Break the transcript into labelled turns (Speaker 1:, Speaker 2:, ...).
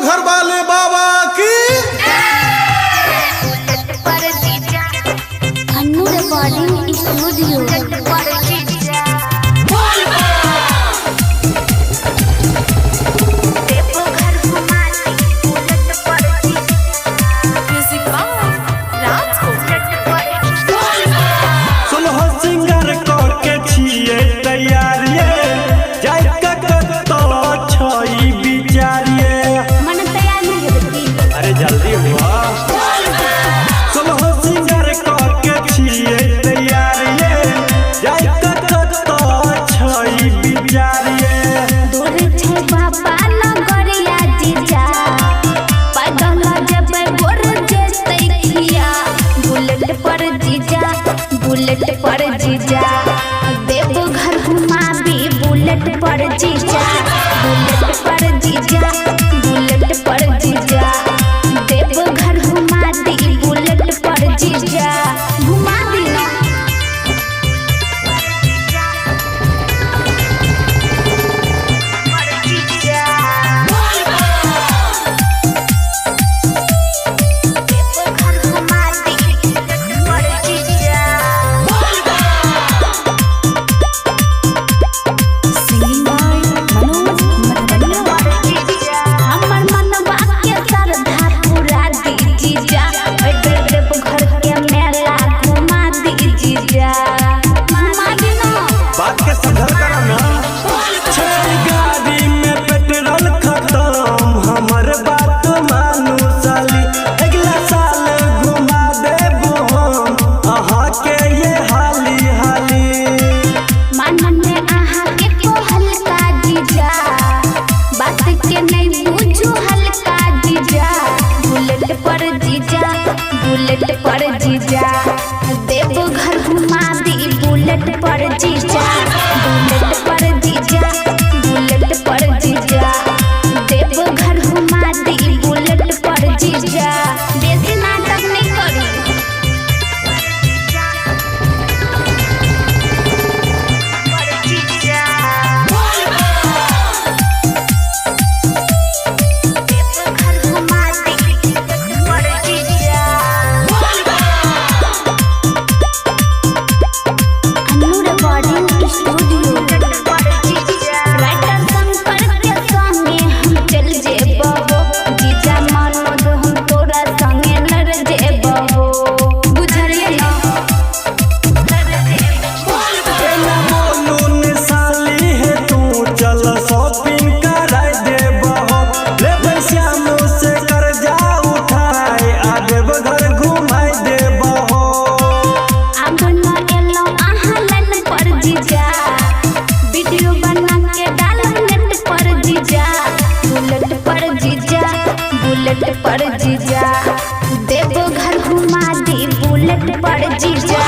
Speaker 1: देवघर वाले बाबा की।
Speaker 2: Annu recording studio.
Speaker 3: जल्दी हुआ सुलह सिंगर के छिए तैयारिए जाय कतो छई बिचारिए
Speaker 2: दूर छै बाबा नगरिया जीजा पैदल जब गोर जेतै खिया बुलेट पर जीजा देवघर घुमाबी बुलेट पर जीजा देवघर घुमा दी बुलेट पर जीजा घुमा दी ना। बुलेट पर जीजा देवघर घुमा दी बुलेट पर जीजा देवघर घुमा दी बुलेट पर जीजा। बेसी नाटक नहीं करी। बुलेट पर जीजा देवघर घुमा दी बुलेट पर जीजा।